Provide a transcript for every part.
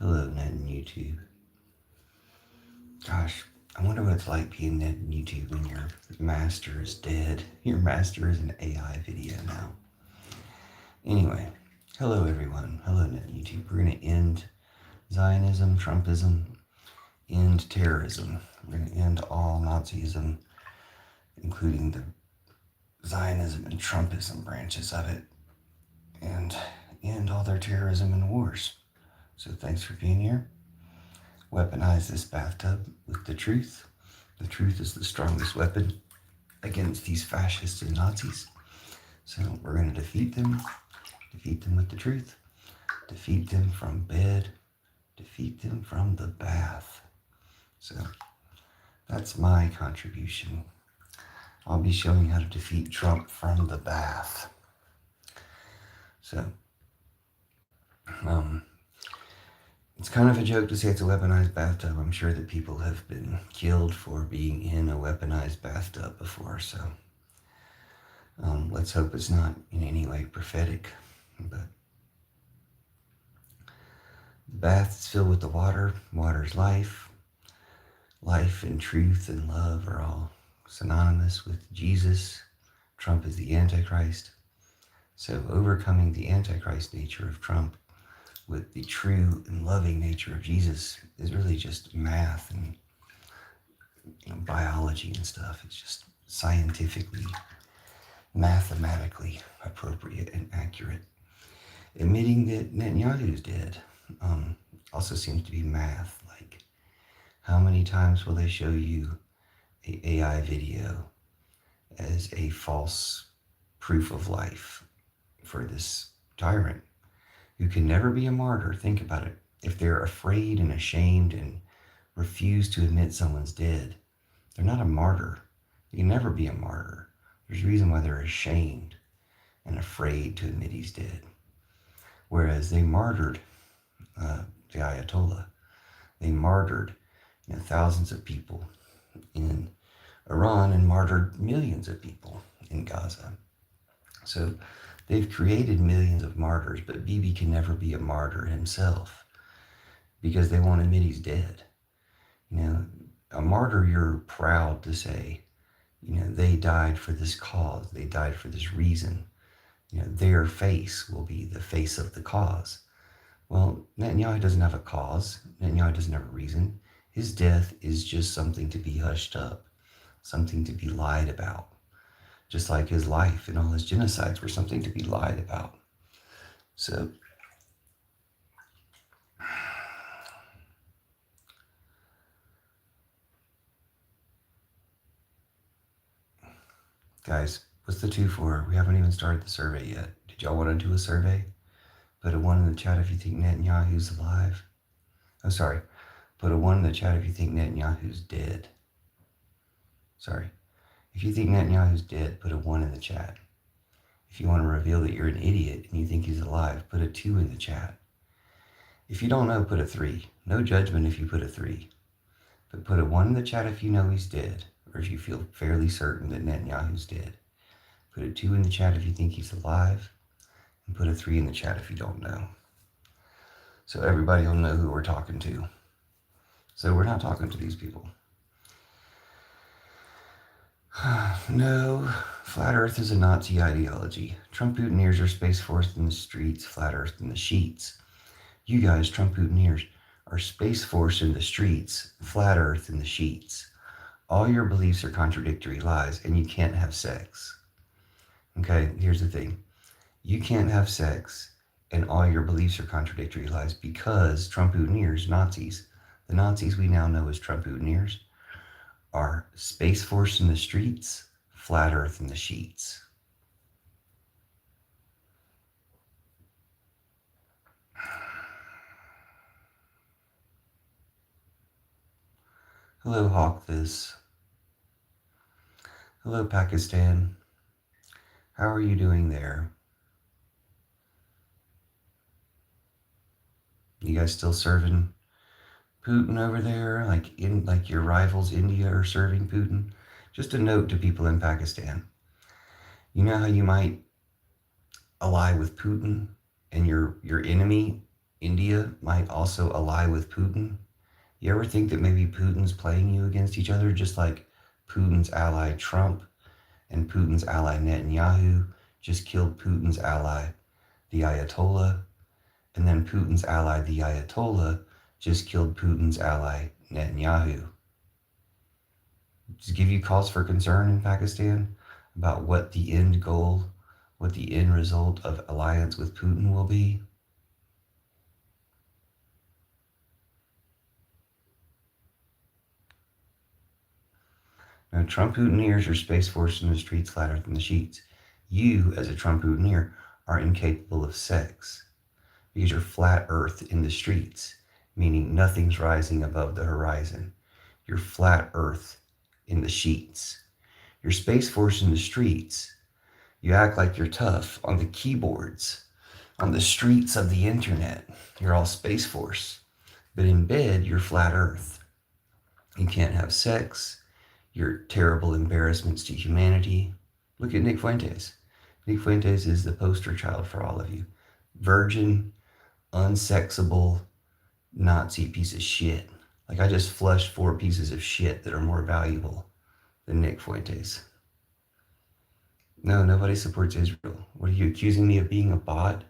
Hello, Net and YouTube. Gosh, I wonder what it's like being Net and YouTube when your master is dead. Your master is an AI video now. Anyway, hello everyone. Hello, Net and YouTube. We're going to end Zionism, Trumpism, end terrorism. We're going to end all Nazism, including the Zionism and Trumpism branches of it, and end all their terrorism and wars. So thanks for being here. Weaponize this bathtub with the truth. The truth is the strongest weapon against these fascists and Nazis. So we're going to defeat them with the truth, defeat them from bed, defeat them from the bath. So that's my contribution. I'll be showing how to defeat Trump from the bath. So, it's kind of a joke to say it's a weaponized bathtub. I'm sure that people have been killed for being in a weaponized bathtub before, so let's hope it's not in any way prophetic. But the bath is filled with the water. Water's life. Life and truth and love are all synonymous with Jesus. Trump is the Antichrist. So overcoming the Antichrist nature of Trump with the true and loving nature of Jesus is really just math and biology and stuff. It's just scientifically, mathematically appropriate and accurate. Admitting that Netanyahu's dead also seems to be math. Like, how many times will they show you an AI video as a false proof of life for this tyrant who can never be a martyr? Think about it. If they're afraid and ashamed and refuse to admit someone's dead, they're not a martyr. They can never be a martyr. There's a reason why they're ashamed and afraid to admit he's dead. Whereas they martyred the Ayatollah. They martyred thousands of people in Iran and martyred millions of people in Gaza. So they've created millions of martyrs, but Bibi can never be a martyr himself because they won't admit he's dead. A martyr, you're proud to say, they died for this cause. They died for this reason. Their face will be the face of the cause. Well, Netanyahu doesn't have a cause. Netanyahu doesn't have a reason. His death is just something to be hushed up, something to be lied about. Just like his life and all his genocides were something to be lied about. So, guys, what's the 2 for? We haven't even started the survey yet. Did y'all want to do a survey? Put a 1 in the chat if you think Netanyahu's alive. Oh, sorry. Put a 1 in the chat if you think Netanyahu's dead. Sorry. If you think Netanyahu's dead, put a 1 in the chat. If you want to reveal that you're an idiot and you think he's alive, put a 2 in the chat. If you don't know, put a 3. No judgment if you put a 3. But put a 1 in the chat if you know he's dead, or if you feel fairly certain that Netanyahu's dead. Put a 2 in the chat if you think he's alive, and put a 3 in the chat if you don't know. So everybody will know who we're talking to. So we're not talking to these people. No, flat earth is a Nazi ideology. Trump Putiners are Space Force in the streets, flat earth in the sheets. You guys, Trump Putiners, are Space Force in the streets, flat earth in the sheets. All your beliefs are contradictory lies, and you can't have sex. Okay, here's the thing. You can't have sex, and all your beliefs are contradictory lies because Trump Putiners, Nazis, the Nazis we now know as Trump Putiners, are Space Force in the streets, flat earth in the sheets. Hello, Hawkvis. Hello, Pakistan. How are you doing there? You guys still serving Putin over there, like your rivals India are serving Putin? Just a note to people in Pakistan. You know how you might ally with Putin and your enemy India might also ally with Putin? You ever think that maybe Putin's playing you against each other, just like Putin's ally Trump and Putin's ally Netanyahu just killed Putin's ally, the Ayatollah, and then Putin's ally, the Ayatollah, just killed Putin's ally, Netanyahu? Does it give you cause for concern in Pakistan about what the end goal, what the end result of alliance with Putin will be? Now, Trump Putiners are Space Force in the streets flatter than the sheets. You, as a Trump Putiner, are incapable of sex because you're flat earth in the streets, meaning nothing's rising above the horizon. You're flat earth in the sheets. You're Space Force in the streets. You act like you're tough on the keyboards, on the streets of the internet. You're all Space Force. But in bed, you're flat earth. You can't have sex. You're terrible embarrassments to humanity. Look at Nick Fuentes. Nick Fuentes is the poster child for all of you. Virgin, unsexable, Nazi piece of shit. Like, I just flushed 4 pieces of shit that are more valuable than Nick Fuentes. No, nobody supports Israel. What are you accusing me of being a bot?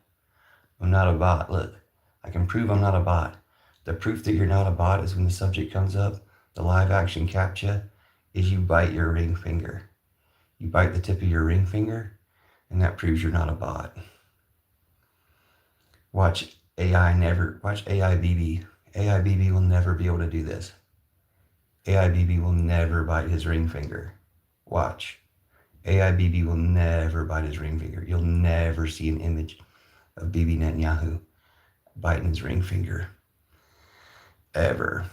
I'm not a bot. Look, I can prove I'm not a bot. The proof that you're not a bot is when the subject comes up, the live action CAPTCHA, is you bite your ring finger. You bite the tip of your ring finger, and that proves you're not a bot. Watch AI BB. AI BB will never be able to do this. AI BB will never bite his ring finger. Watch. AI BB will never bite his ring finger. You'll never see an image of Bibi Netanyahu biting his ring finger. Ever.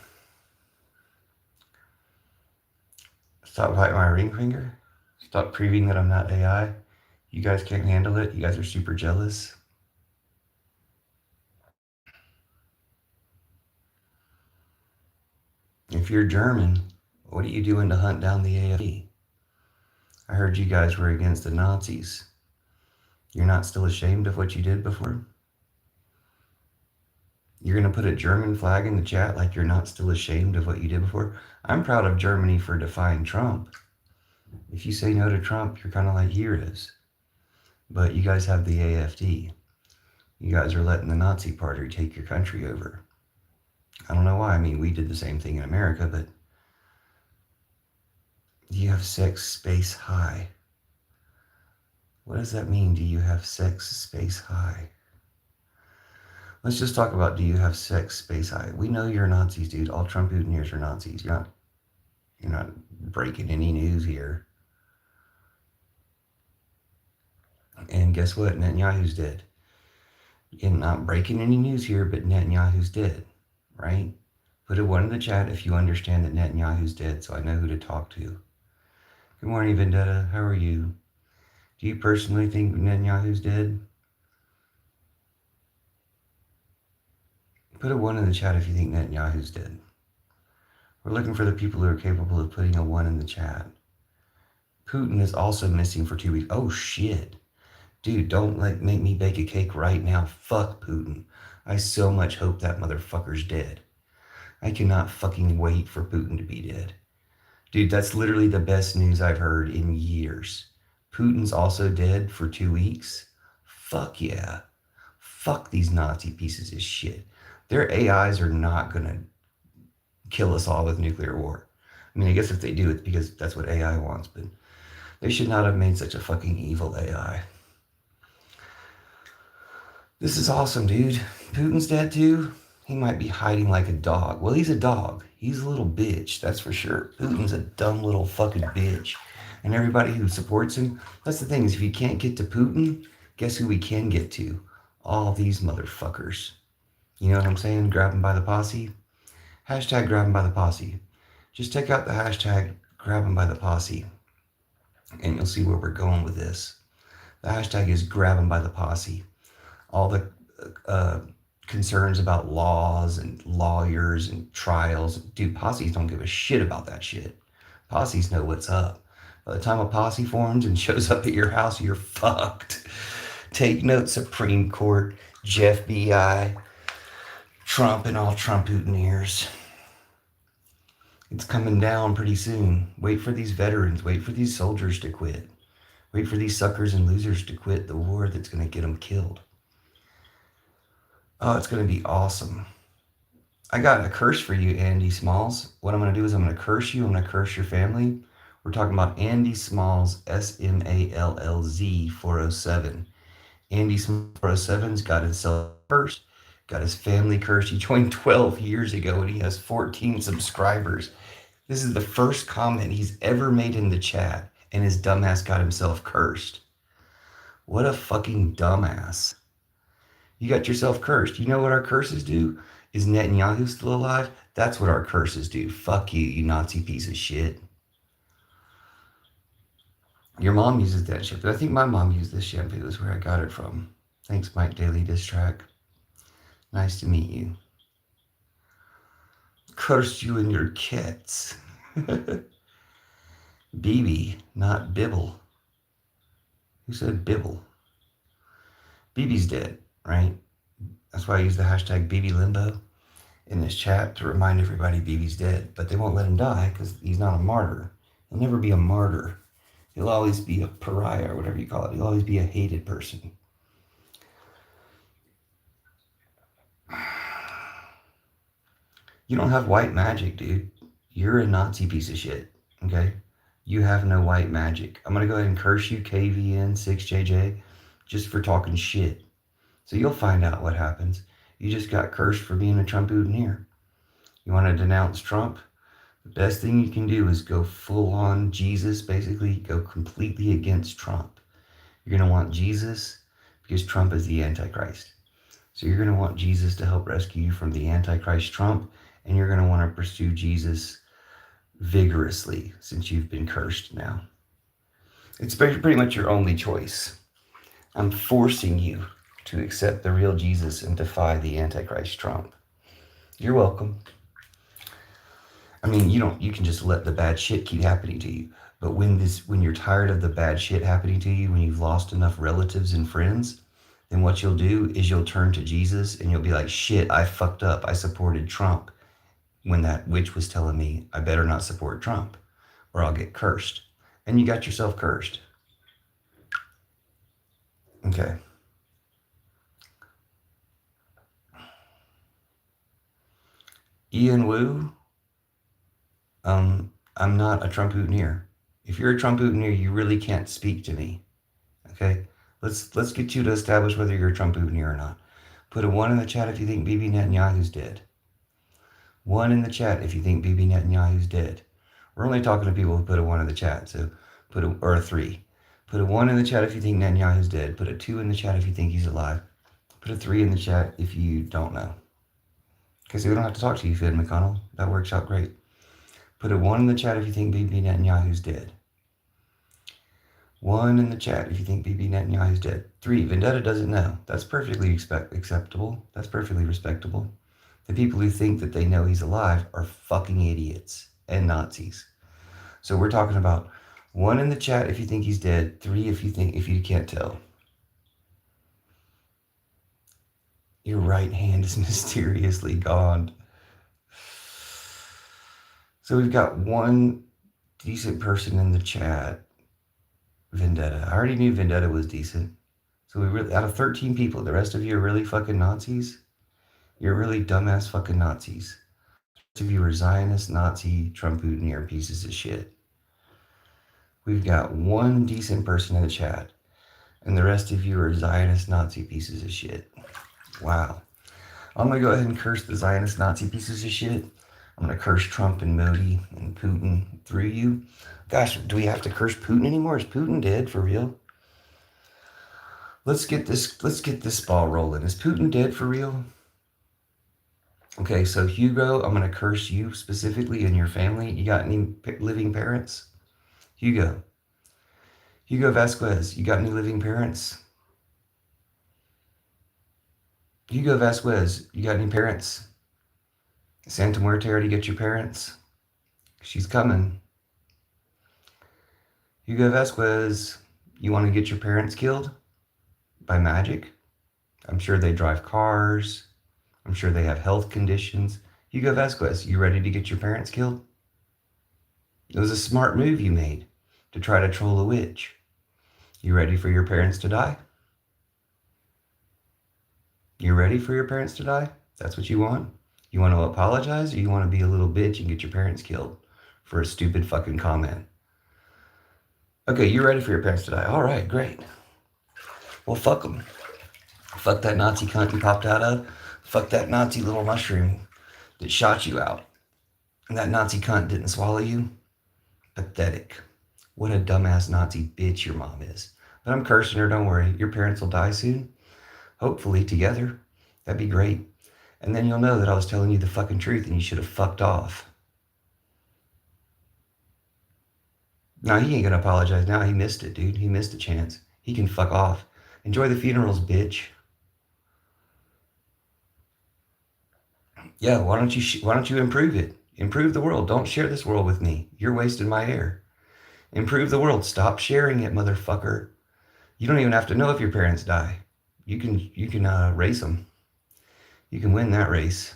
Stop biting my ring finger. Stop proving that I'm not AI. You guys can't handle it. You guys are super jealous. If you're German, what are you doing to hunt down the AFD? I heard you guys were against the Nazis. You're not still ashamed of what you did before? You're going to put a German flag in the chat like you're not still ashamed of what you did before? I'm proud of Germany for defying Trump. If you say no to Trump, you're kind of like heroes. But you guys have the AFD. You guys are letting the Nazi Party take your country over. I don't know why. I mean, we did the same thing in America, but do you have sex space high? What does that mean? Do you have sex space high? Let's just talk about, do you have sex space high? We know you're Nazis, dude. All Trump Putiners are Nazis. You're not breaking any news here. And guess what? Netanyahu's dead. You're not breaking any news here, but Netanyahu's dead, right? Put a 1 in the chat if you understand that Netanyahu's dead, so I know who to talk to. Good morning, Vendetta. How are you? Do you personally think Netanyahu's dead? Put a 1 in the chat if you think Netanyahu's dead. We're looking for the people who are capable of putting a 1 in the chat. Putin is also missing for 2 weeks. Oh, shit. Dude, don't make me bake a cake right now. Fuck Putin. I so much hope that motherfucker's dead. I cannot fucking wait for Putin to be dead. Dude, that's literally the best news I've heard in years. Putin's also dead for 2 weeks? Fuck yeah. Fuck these Nazi pieces of shit. Their AIs are not going to kill us all with nuclear war. I mean, I guess if they do, it's because that's what AI wants, but they should not have made such a fucking evil AI. This is awesome, dude. Putin's dead too? He might be hiding like a dog. Well, he's a dog. He's a little bitch, that's for sure. Putin's a dumb little fucking bitch. And everybody who supports him, that's the thing, is if you can't get to Putin, guess who we can get to? All these motherfuckers. You know what I'm saying? Grab him by the posse. Hashtag grab him by the posse. Just take out the hashtag grab him by the posse, and you'll see where we're going with this. The hashtag is grab him by the posse. All the concerns about laws and lawyers and trials. Dude, posses don't give a shit about that shit. Posses know what's up. By the time a posse forms and shows up at your house, you're fucked. Take note, Supreme Court, Jeff B.I. Trump and all Trump-Putineers. It's coming down pretty soon. Wait for these veterans. Wait for these soldiers to quit. Wait for these suckers and losers to quit the war that's going to get them killed. Oh, it's going to be awesome. I got a curse for you, Andy Smalls. What I'm going to do is I'm going to curse you. I'm going to curse your family. We're talking about Andy Smalls, SMALLZ 407. Andy Smalls 407's got himself cursed, got his family cursed. He joined 12 years ago and he has 14 subscribers. This is the first comment he's ever made in the chat, and his dumbass got himself cursed. What a fucking dumbass. You got yourself cursed. You know what our curses do? Is Netanyahu still alive? That's what our curses do. Fuck you, you Nazi piece of shit. Your mom uses that shampoo. I think my mom used this shampoo, is where I got it from. Thanks, Mike Daily Diss Track. Nice to meet you. Curse you and your kids. BB, not Bibble. Who said Bibble? BB's dead, right? That's why I use the hashtag BBLimbo in this chat to remind everybody BB's dead. But they won't let him die because he's not a martyr. He'll never be a martyr. He'll always be a pariah or whatever you call it. He'll always be a hated person. You don't have white magic, dude. You're a Nazi piece of shit, okay? You have no white magic. I'm going to go ahead and curse you, KVN6JJ, just for talking shit. So you'll find out what happens. You just got cursed for being a Trump-Putineer. You want to denounce Trump? The best thing you can do is go full on Jesus, basically. Go completely against Trump. You're going to want Jesus because Trump is the Antichrist. So you're going to want Jesus to help rescue you from the Antichrist Trump, and you're going to want to pursue Jesus vigorously since you've been cursed now. It's pretty much your only choice. I'm forcing you to accept the real Jesus and defy the Antichrist Trump. You're welcome. I mean, you can just let the bad shit keep happening to you. But when you're tired of the bad shit happening to you, when you've lost enough relatives and friends, then what you'll do is you'll turn to Jesus and you'll be like, shit, I fucked up. I supported Trump when that witch was telling me I better not support Trump or I'll get cursed. And you got yourself cursed. Okay. Ian Wu, I'm not a Trump-Putineer. If you're a Trump-Putineer, you really can't speak to me. Okay? Let's get you to establish whether you're a Trump-Putineer or not. Put a 1 in the chat if you think Bibi Netanyahu's dead. 1 in the chat if you think Bibi Netanyahu's dead. We're only talking to people who put a 1 in the chat, so or a 3. Put a 1 in the chat if you think Netanyahu's dead. Put a 2 in the chat if you think he's alive. Put a 3 in the chat if you don't know. Because we don't have to talk to you, Fid McConnell. That works out great. Put a 1 in the chat if you think Bibi Netanyahu's dead. 1 in the chat if you think Bibi Netanyahu's dead. 3, Vendetta doesn't know. That's perfectly acceptable. That's perfectly respectable. The people who think that they know he's alive are fucking idiots and Nazis. So we're talking about 1 in the chat if you think he's dead. 3 if you can't tell. Your right hand is mysteriously gone. So we've got 1 decent person in the chat. Vendetta. I already knew Vendetta was decent. So out of 13 people, the rest of you are really fucking Nazis? You're really dumbass fucking Nazis. The rest of you are Zionist, Nazi, Trump-Putineer pieces of shit. We've got 1 decent person in the chat, and the rest of you are Zionist, Nazi pieces of shit. Wow. I'm going to go ahead and curse the Zionist, Nazi pieces of shit. I'm going to curse Trump and Modi and Putin through you. Gosh, do we have to curse Putin anymore? Is Putin dead for real? Let's get this ball rolling. Is Putin dead for real? Okay, so Hugo, I'm going to curse you specifically and your family. You got any living parents? Hugo Vasquez, you got any living parents? Hugo Vasquez, you got any parents? Santa Muerte already get your parents? She's coming. Hugo Vasquez, you want to get your parents killed? By magic? I'm sure they drive cars. I'm sure they have health conditions. Hugo Vasquez, you ready to get your parents killed? It was a smart move you made to try to troll a witch. You ready for your parents to die? You ready for your parents to die? That's what you want? You want to apologize, or you want to be a little bitch and get your parents killed for a stupid fucking comment? Okay, you're ready for your parents to die. All right, great. Well, fuck them. Fuck that Nazi cunt you popped out of. Fuck that Nazi little mushroom that shot you out. And that Nazi cunt didn't swallow you. Pathetic. What a dumbass Nazi bitch your mom is. But I'm cursing her, don't worry. Your parents will die soon. Hopefully together. That'd be great. And then you'll know that I was telling you the fucking truth and you should have fucked off. No, he ain't gonna apologize now. He missed it, dude. He missed a chance. He can fuck off. Enjoy the funerals, bitch. Yeah, why don't you improve it? Improve the world. Don't share this world with me. You're wasting my air. Improve the world. Stop sharing it, motherfucker. You don't even have to know if your parents die. You can race them. You can win that race.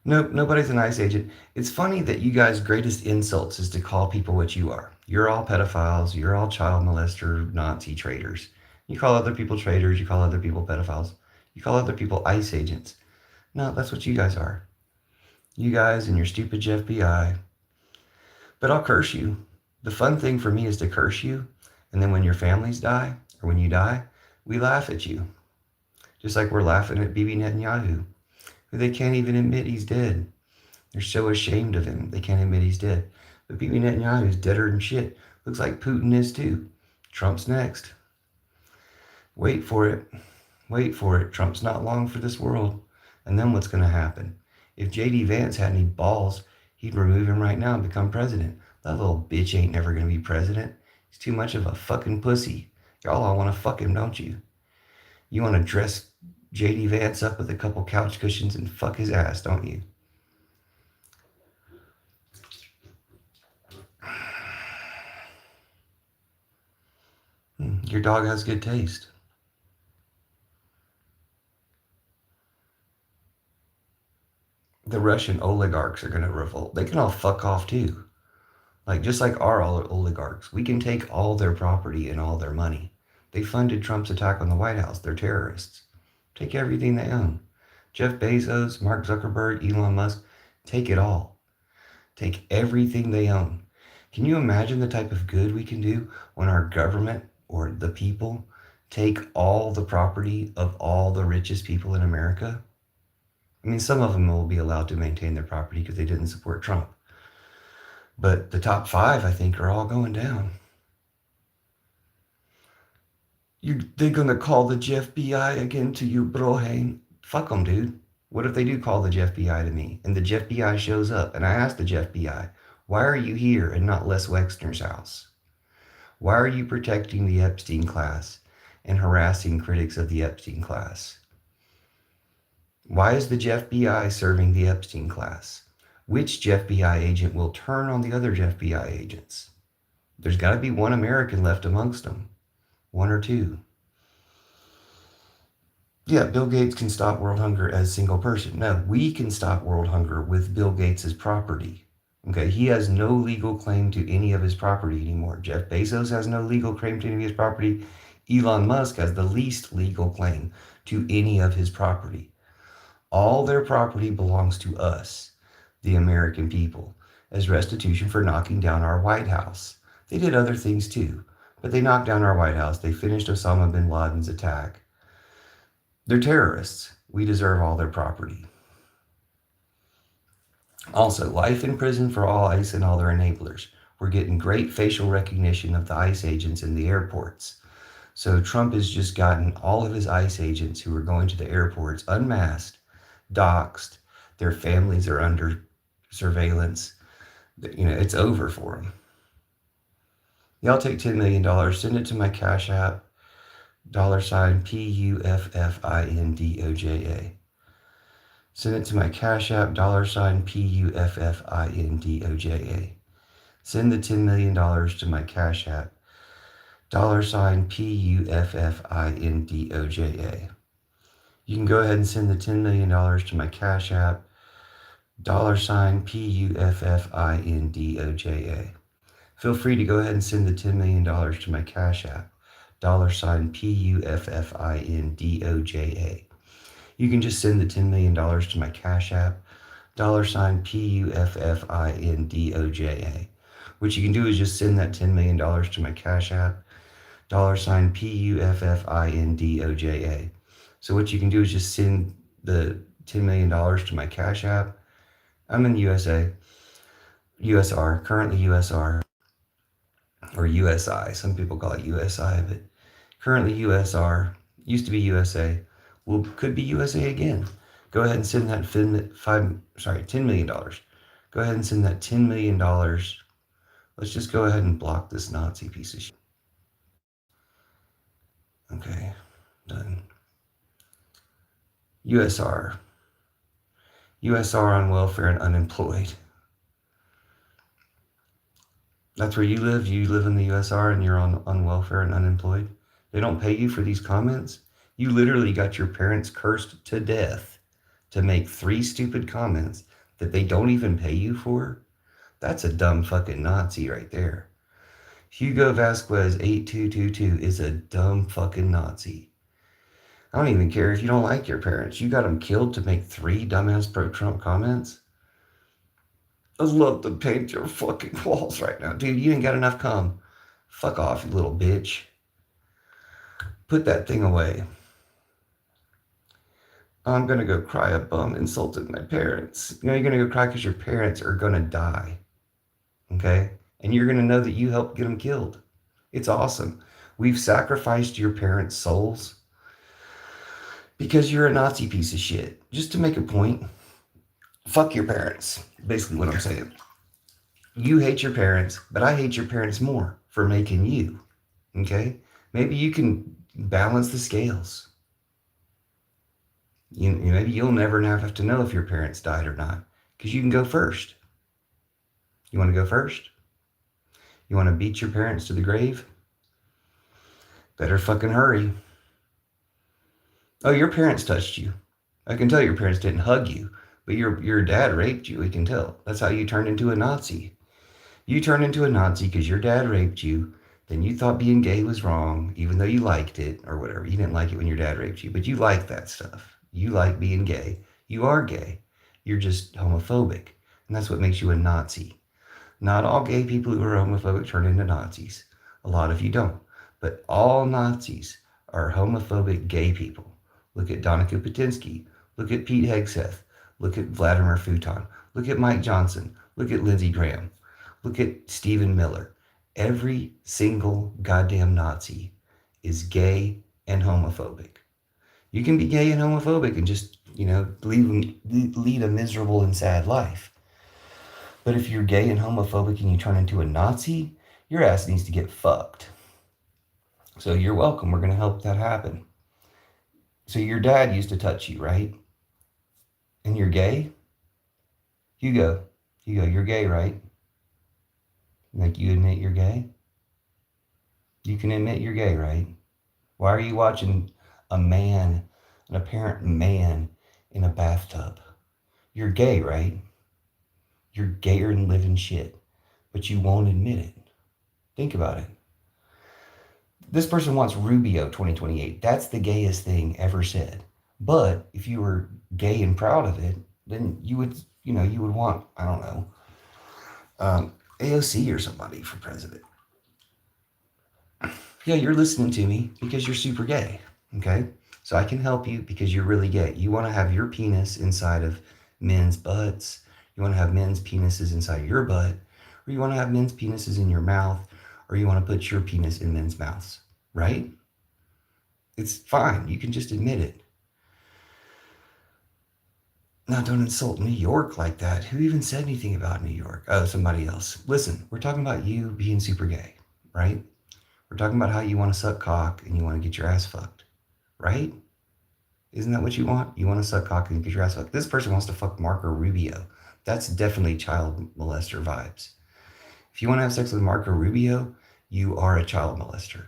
Nope, nobody's an ICE agent. It's funny that you guys' greatest insults is to call people what you are. You're all pedophiles. You're all child molester, Nazi traitors. You call other people traitors. You call other people pedophiles. You call other people ICE agents. No, that's what you guys are. You guys and your stupid FBI. But I'll curse you. The fun thing for me is to curse you. And then when your families die, or when you die, we laugh at you. Just like we're laughing at Bibi Netanyahu, who they can't even admit he's dead. They're so ashamed of him, they can't admit he's dead. But Bibi Netanyahu is deader than shit. Looks like Putin is too. Trump's next. Wait for it. Wait for it. Trump's not long for this world. And then what's going to happen? If J.D. Vance had any balls, he'd remove him right now and become president. That little bitch ain't never going to be president. He's too much of a fucking pussy. Y'all all want to fuck him, don't you? You want to dress J.D. Vance up with a couple couch cushions and fuck his ass, don't you? Your dog has good taste. The Russian oligarchs are going to revolt. They can all fuck off too. Just like our oligarchs. We can take all their property and all their money. They funded Trump's attack on the White House. They're terrorists. Take everything they own. Jeff Bezos, Mark Zuckerberg, Elon Musk, take it all. Take everything they own. Can you imagine the type of good we can do when our government or the people take all the property of all the richest people in America? I mean, some of them will be allowed to maintain their property because they didn't support Trump. But the top 5, I think, are all going down. They're going to call the FBI again to you, Brohane. Fuck them, dude. What if they do call the FBI to me and the FBI shows up and I ask the FBI, why are you here and not Les Wexner's house? Why are you protecting the Epstein class and harassing critics of the Epstein class? Why is the FBI serving the Epstein class? Which FBI agent will turn on the other FBI agents? There's got to be one American left amongst them. 1 or 2. Yeah, Bill Gates can stop world hunger as a single person. No, we can stop world hunger with Bill Gates' property. Okay, he has no legal claim to any of his property anymore. Jeff Bezos has no legal claim to any of his property. Elon Musk has the least legal claim to any of his property. All their property belongs to us, the American people, as restitution for knocking down our White House. They did other things too, but they knocked down our White House. They finished Osama bin Laden's attack. They're terrorists. We deserve all their property. Also, life in prison for all ICE and all their enablers. We're getting great facial recognition of the ICE agents in the airports. So Trump has just gotten all of his ICE agents who are going to the airports unmasked, doxxed. Their families are under surveillance. It's over for them. Y'all take $10 million, send it to my Cash App, $PUFFINDOJA. Send it to my Cash App, $PUFFINDOJA. Send the $10 million to my Cash App, $PUFFINDOJA. You can go ahead and send the $10 million to my Cash App, $PUFFINDOJA. Feel free to go ahead and send the $10 million to my Cash App, $PUFFINDOJA. You can just send the $10 million to my Cash App, $PUFFINDOJA. What you can do is just send that $10 million to my Cash App, $PUFFINDOJA. So what you can do is just send the $10 million to my Cash App. I'm in USA, USR, currently USR, or USI. Some people call it USI, but currently USR, used to be USA, could be USA again. Go ahead and send that $10 million. Go ahead and send that $10 million. Let's just go ahead and block this Nazi piece of shit. Okay, done. USR. USR on welfare and unemployed. That's where you live? You live in the USR and you're on welfare and unemployed? They don't pay you for these comments? You literally got your parents cursed to death to make 3 stupid comments that they don't even pay you for? That's a dumb fucking Nazi right there. Hugo Vasquez 8222 is a dumb fucking Nazi. I don't even care if you don't like your parents. You got them killed to make 3 dumbass pro-Trump comments? I'd love to paint your fucking walls right now. Dude, you ain't got enough cum. Fuck off, you little bitch. Put that thing away. I'm gonna go cry a bum insulted my parents. You know, you're gonna go cry because your parents are gonna die. Okay? And you're gonna know that you helped get them killed. It's awesome. We've sacrificed your parents' souls because you're a Nazi piece of shit. Just to make a point, fuck your parents. Basically what I'm saying. You hate your parents, but I hate your parents more for making you. Okay? Maybe you can balance the scales. Maybe you'll never have to know if your parents died or not, because you can go first. You want to go first? You want to beat your parents to the grave? Better fucking hurry. Oh, your parents touched you. I can tell your parents didn't hug you, but your dad raped you. We can tell. That's how you turned into a Nazi. You turned into a Nazi because your dad raped you. Then you thought being gay was wrong, even though you liked it or whatever. You didn't like it when your dad raped you, but you like that stuff. You like being gay. You are gay. You're just homophobic. And that's what makes you a Nazi. Not all gay people who are homophobic turn into Nazis. A lot of you don't. But all Nazis are homophobic gay people. Look at Donica Patinsky. Look at Pete Hegseth. Look at Vladimir Futon. Look at Mike Johnson. Look at Lindsey Graham. Look at Stephen Miller. Every single goddamn Nazi is gay and homophobic. You can be gay and homophobic and just, lead a miserable and sad life. But if you're gay and homophobic and you turn into a Nazi, your ass needs to get fucked. So you're welcome. We're going to help that happen. So your dad used to touch you, right? And you're gay? Hugo, you're gay, right? Like, you admit you're gay? You can admit you're gay, right? Why are you watching an apparent man in a bathtub? You're gay, right? You're gayer than living shit, but you won't admit it. Think about it. This person wants Rubio 2028. That's the gayest thing ever said. But if you were gay and proud of it, then you would want, I don't know, AOC or somebody for president. Yeah, you're listening to me because you're super gay, okay? So I can help you because you're really gay. You want to have your penis inside of men's butts. You want to have men's penises inside your butt. Or you want to have men's penises in your mouth. Or you want to put your penis in men's mouths, right? It's fine. You can just admit it. Now, don't insult New York like that. Who even said anything about New York? Oh, somebody else. Listen, we're talking about you being super gay, right? We're talking about how you want to suck cock and you want to get your ass fucked, right? Isn't that what you want? You want to suck cock and get your ass fucked. This person wants to fuck Marco Rubio. That's definitely child molester vibes. If you want to have sex with Marco Rubio, you are a child molester.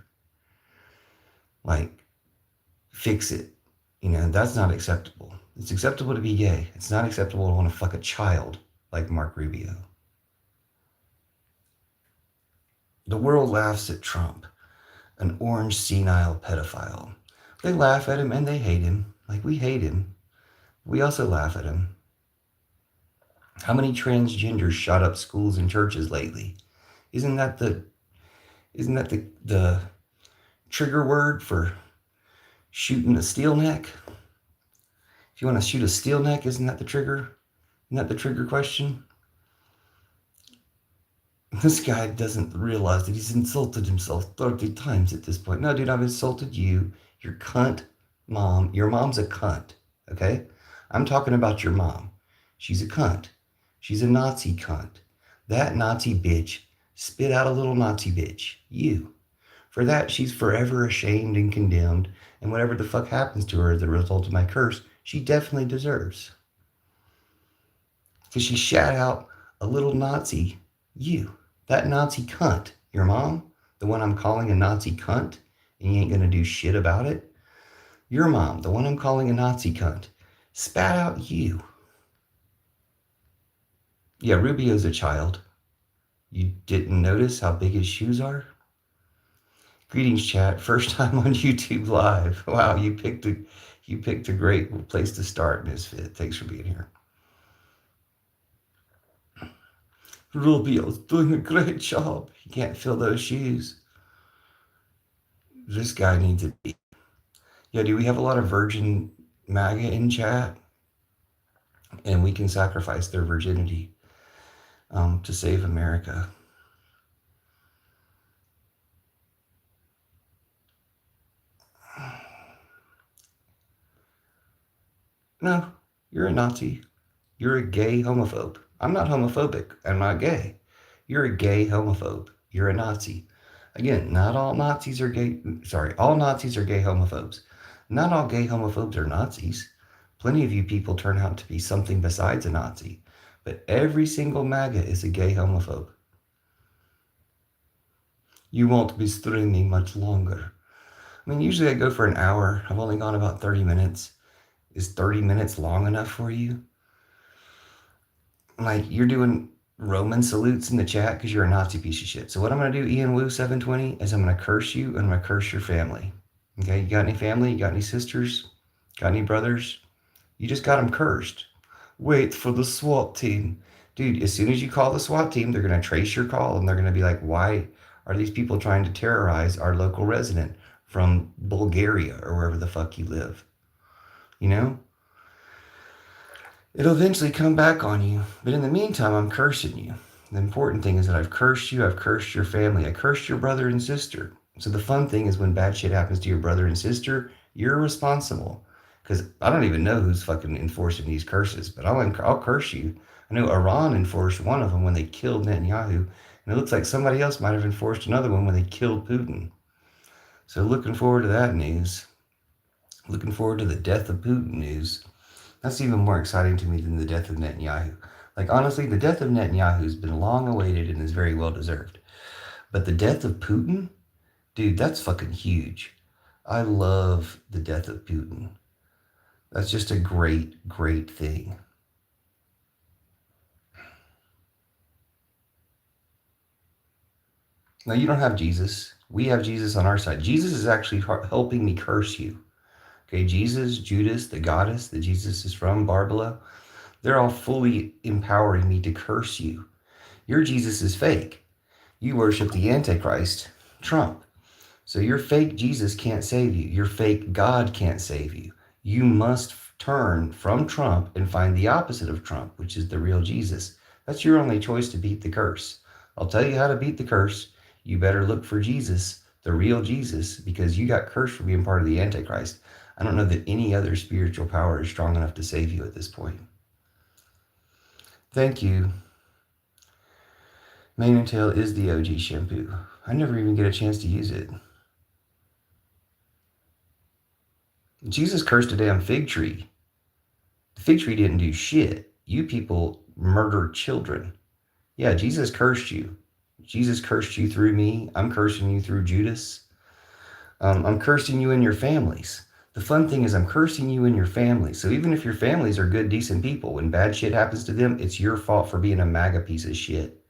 Like, fix it. That's not acceptable. It's acceptable to be gay. It's not acceptable to want to fuck a child like Mark Rubio. The world laughs at Trump, an orange senile pedophile. They laugh at him and they hate him. Like we hate him. We also laugh at him. How many transgenders shot up schools and churches lately? Isn't that the trigger word for shooting a steel neck? If you want to shoot a steel neck, isn't that the trigger? Isn't that the trigger question? This guy doesn't realize that he's insulted himself 30 times at this point. No, dude, I've insulted you, your cunt mom. Your mom's a cunt, okay? I'm talking about your mom. She's a cunt. She's a Nazi cunt. That Nazi bitch spit out a little Nazi bitch. You. For that, she's forever ashamed and condemned, and whatever the fuck happens to her as a result of my curse, she definitely deserves. Because she shat out a little Nazi, you. That Nazi cunt, your mom, the one I'm calling a Nazi cunt, and you ain't gonna do shit about it. Your mom, the one I'm calling a Nazi cunt, spat out you. Yeah, Rubio's a child. You didn't notice how big his shoes are? Greetings, chat. First time on YouTube Live. Wow, you picked a great place to start, Misfit. Thanks for being here. Rubio's doing a great job. He can't fill those shoes. This guy needs to be. Yeah, do we have a lot of virgin MAGA in chat? And we can sacrifice their virginity to save America. No, you're a Nazi. You're a gay homophobe. I'm not homophobic. I'm not gay. You're a gay homophobe. You're a Nazi. Again, not all Nazis are gay. Sorry, all Nazis are gay homophobes. Not all gay homophobes are Nazis. Plenty of you people turn out to be something besides a Nazi. But every single MAGA is a gay homophobe. You won't be streaming much longer. I mean, usually I go for an hour. I've only gone about 30 minutes. Is 30 minutes long enough for you? Like, you're doing Roman salutes in the chat because you're a Nazi piece of shit. So what I'm going to do, Ian Wu 720, is I'm going to curse you and I'm going to curse your family. Okay, you got any family? You got any sisters? Got any brothers? You just got them cursed. Wait for the SWAT team. Dude, as soon as you call the SWAT team, they're going to trace your call and they're going to be like, why are these people trying to terrorize our local resident from Bulgaria or wherever the fuck you live? You know? It'll eventually come back on you. But in the meantime, I'm cursing you. The important thing is that I've cursed you. I've cursed your family. I cursed your brother and sister. So the fun thing is when bad shit happens to your brother and sister, you're responsible. Because I don't even know who's fucking enforcing these curses, but I'll curse you. I know Iran enforced one of them when they killed Netanyahu, and it looks like somebody else might have enforced another one when they killed Putin. So looking forward to that news. Looking forward to the death of Putin news. That's even more exciting to me than the death of Netanyahu. Like, honestly, the death of Netanyahu has been long awaited and is very well deserved. But the death of Putin, dude, that's fucking huge. I love the death of Putin. That's just a great, great thing. Now, you don't have Jesus. We have Jesus on our side. Jesus is actually helping me curse you. Okay, Jesus, Judas, the goddess that Jesus is from, Barbara, they're all fully empowering me to curse you. Your Jesus is fake. You worship the Antichrist, Trump. So your fake Jesus can't save you. Your fake God can't save you. You must turn from Trump and find the opposite of Trump, which is the real Jesus. That's your only choice to beat the curse. I'll tell you how to beat the curse. You better look for Jesus, the real Jesus, because you got cursed for being part of the Antichrist. I don't know that any other spiritual power is strong enough to save you at this point. Thank you. Mane and Tail is the OG shampoo. I never even get a chance to use it. Jesus cursed a damn fig tree. The fig tree didn't do shit. You people murdered children. Yeah, Jesus cursed you. Jesus cursed you through me. I'm cursing you through Judas. I'm cursing you and your families. The fun thing is I'm cursing you and your family. So even if your families are good, decent people, when bad shit happens to them, it's your fault for being a MAGA piece of shit.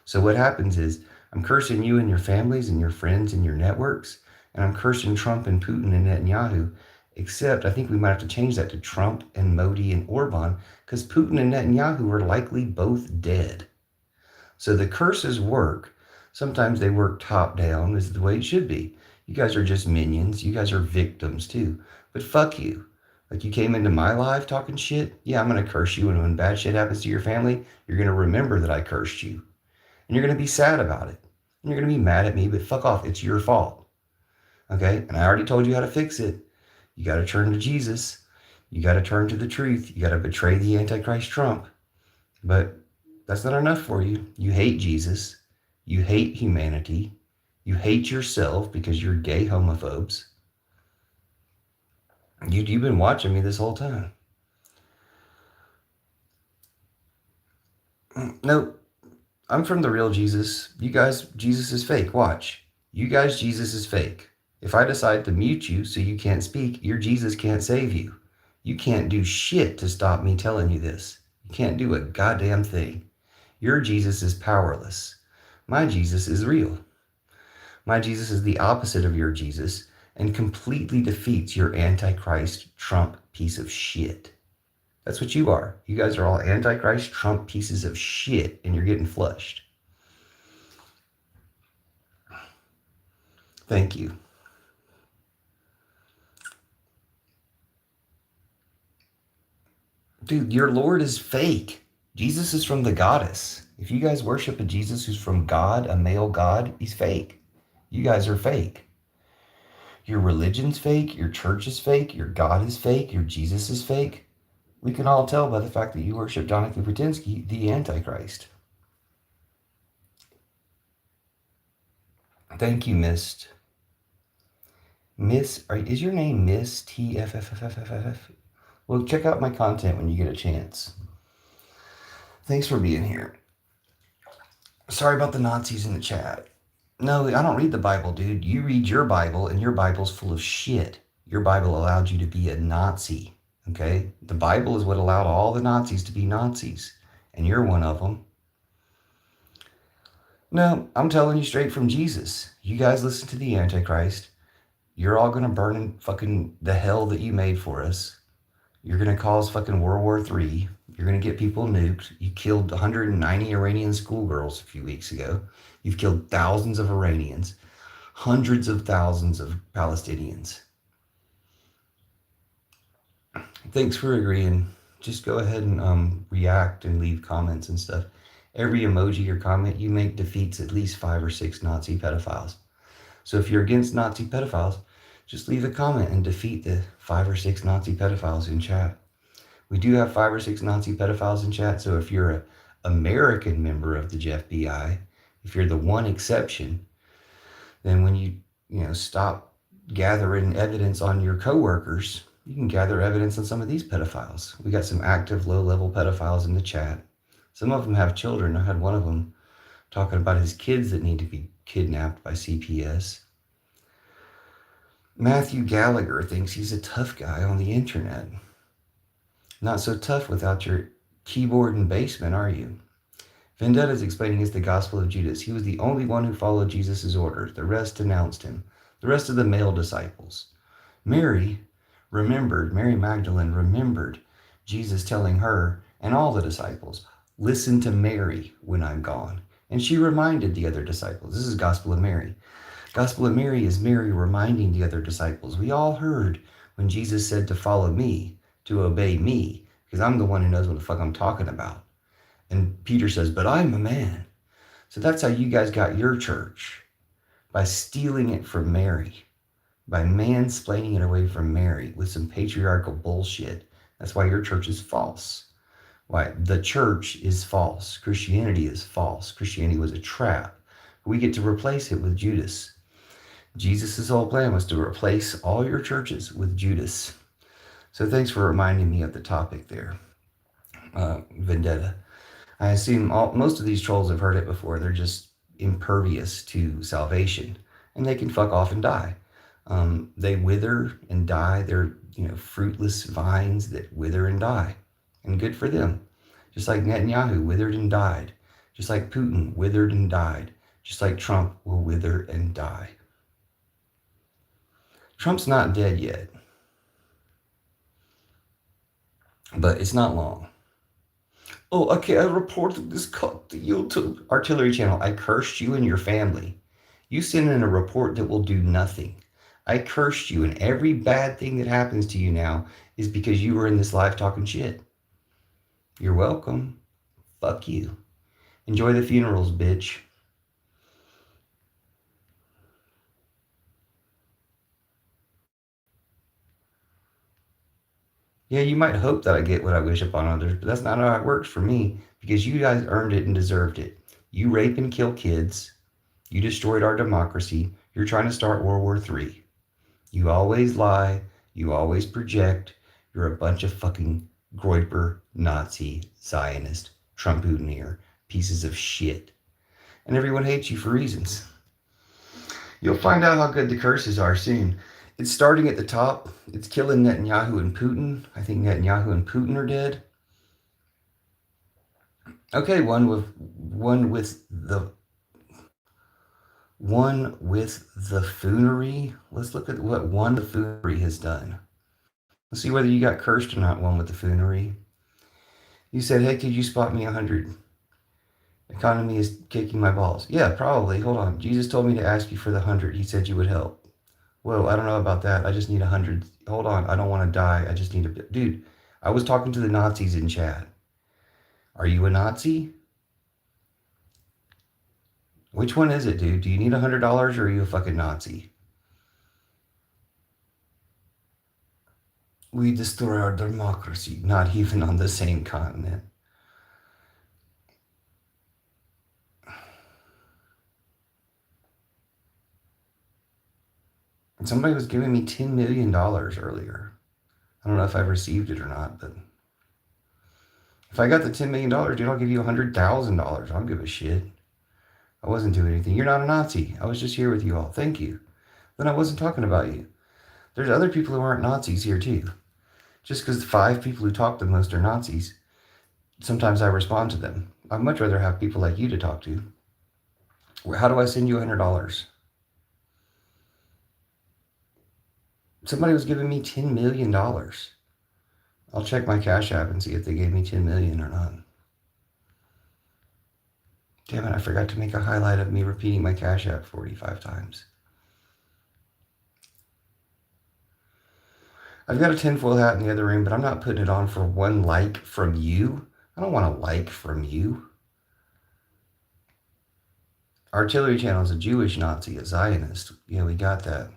So what happens is I'm cursing you and your families and your friends and your networks, and I'm cursing Trump and Putin and Netanyahu. Except I think we might have to change that to Trump and Modi and Orban, because Putin and Netanyahu are likely both dead. So the curses work. Sometimes they work top down, is the way it should be. You guys are just minions. You guys are victims too. But fuck you. Like, you came into my life talking shit. Yeah, I'm going to curse you. And when bad shit happens to your family, you're going to remember that I cursed you. And you're going to be sad about it. And you're going to be mad at me, but fuck off. It's your fault. Okay? And I already told you how to fix it. You got to turn to Jesus. You got to turn to the truth. You got to betray the Antichrist Trump. But that's not enough for you. You hate Jesus. You hate humanity. You hate yourself because you're gay homophobes. You've been watching me this whole time. No, I'm from the real Jesus. You guys, Jesus is fake. Watch. You guys, Jesus is fake. If I decide to mute you so you can't speak, your Jesus can't save you. You can't do shit to stop me telling you this. You can't do a goddamn thing. Your Jesus is powerless. My Jesus is real. My Jesus is the opposite of your Jesus and completely defeats your Antichrist Trump piece of shit. That's what you are. You guys are all Antichrist Trump pieces of shit, and you're getting flushed. Thank you. Dude, your Lord is fake. Jesus is from the goddess. If you guys worship a Jesus who's from God, a male God, he's fake. You guys are fake. Your religion's fake, your church is fake, your God is fake, your Jesus is fake. We can all tell by the fact that you worship Jonathan Brzezinski, the Antichrist. Thank you, Mist. Is your name Miss TFFFFF? Well, check out my content when you get a chance. Thanks for being here. Sorry about the Nazis in the chat. No, I don't read the Bible, dude. You read your Bible, and your Bible's full of shit. Your Bible allowed you to be a Nazi, okay? The Bible is what allowed all the Nazis to be Nazis, and you're one of them. No, I'm telling you straight from Jesus. You guys listen to the Antichrist. You're all going to burn in fucking the hell that you made for us. You're going to cause fucking World War III. You're going to get people nuked. You killed 190 Iranian schoolgirls a few weeks ago. You've killed thousands of Iranians, hundreds of thousands of Palestinians. Thanks for agreeing. Just go ahead and react and leave comments and stuff. Every emoji or comment you make defeats at least 5 or 6 Nazi pedophiles. So if you're against Nazi pedophiles, just leave a comment and defeat the 5 or 6 Nazi pedophiles in chat. We do have 5 or 6 Nazi pedophiles in chat, so if you're an American member of the FBI, if you're the one exception, then when you stop gathering evidence on your coworkers, you can gather evidence on some of these pedophiles. We got some active low-level pedophiles in the chat. Some of them have children. I had one of them talking about his kids that need to be kidnapped by CPS. Matthew Gallagher thinks he's a tough guy on the internet. Not so tough without your keyboard and basement, are you? Vendetta is explaining it's the gospel of Judas. He was the only one who followed Jesus' orders. The rest denounced him. The rest of the male disciples. Mary Magdalene remembered Jesus telling her and all the disciples, listen to Mary when I'm gone. And she reminded the other disciples. This is Gospel of Mary. Gospel of Mary is Mary reminding the other disciples. We all heard when Jesus said to follow me, to obey me, because I'm the one who knows what the fuck I'm talking about. And Peter says, but I'm a man. So that's how you guys got your church, by stealing it from Mary, by mansplaining it away from Mary with some patriarchal bullshit. That's why your church is false. Why? The church is false. Christianity is false. Christianity was a trap. We get to replace it with Judas. Jesus' whole plan was to replace all your churches with Judas. So thanks for reminding me of the topic there, Vendetta. I assume most of these trolls have heard it before. They're just impervious to salvation, and they can fuck off and die. They wither and die. They're, fruitless vines that wither and die. And good for them. Just like Netanyahu withered and died. Just like Putin withered and died. Just like Trump will wither and die. Trump's not dead yet. But it's not long. Oh, okay, I reported this cult to YouTube artillery channel. I cursed you and your family. You send in a report that will do nothing. I cursed you, and every bad thing that happens to you now is because you were in this live talking shit. You're welcome. Fuck you. Enjoy the funerals, bitch. Yeah, you might hope that I get what I wish upon others, but that's not how it works for me because you guys earned it and deserved it. You rape and kill kids. You destroyed our democracy. You're trying to start World War III. You always lie. You always project. You're a bunch of fucking Groiper, Nazi, Zionist, Trumpooneer pieces of shit. And everyone hates you for reasons. You'll find out how good the curses are soon. It's starting at the top. It's killing Netanyahu and Putin. I think Netanyahu and Putin are dead. Okay, one with the Foonery. Let's look at what one the Foonery has done. Let's see whether you got cursed or not. One with the Foonery. You said, "Hey, could you spot me 100? Economy is kicking my balls." Yeah, probably. Hold on. Jesus told me to ask you for the 100. He said you would help. Whoa, I don't know about that. I just need 100. Hold on. I don't want to die. I just need a bit. Dude, I was talking to the Nazis in chat. Are you a Nazi? Which one is it, dude? Do you need $100 or are you a fucking Nazi? We destroy our democracy. Not even on the same continent. And somebody was giving me $10 million earlier. I don't know if I've received it or not, but if I got the $10 million, dude, I'll give you $100,000. I don't give a shit. I wasn't doing anything. You're not a Nazi. I was just here with you all. Thank you. Then I wasn't talking about you. There's other people who aren't Nazis here too. Just because 5 people who talk the most are Nazis, sometimes I respond to them. I'd much rather have people like you to talk to. How do I send you $100? Somebody was giving me $10 million. I'll check my Cash App and see if they gave me $10 million or not. Damn it, I forgot to make a highlight of me repeating my Cash App 45 times. I've got a tinfoil hat in the other room, but I'm not putting it on for one like from you. I don't want a like from you. Artillery Channel is a Jewish Nazi, a Zionist. Yeah, we got that.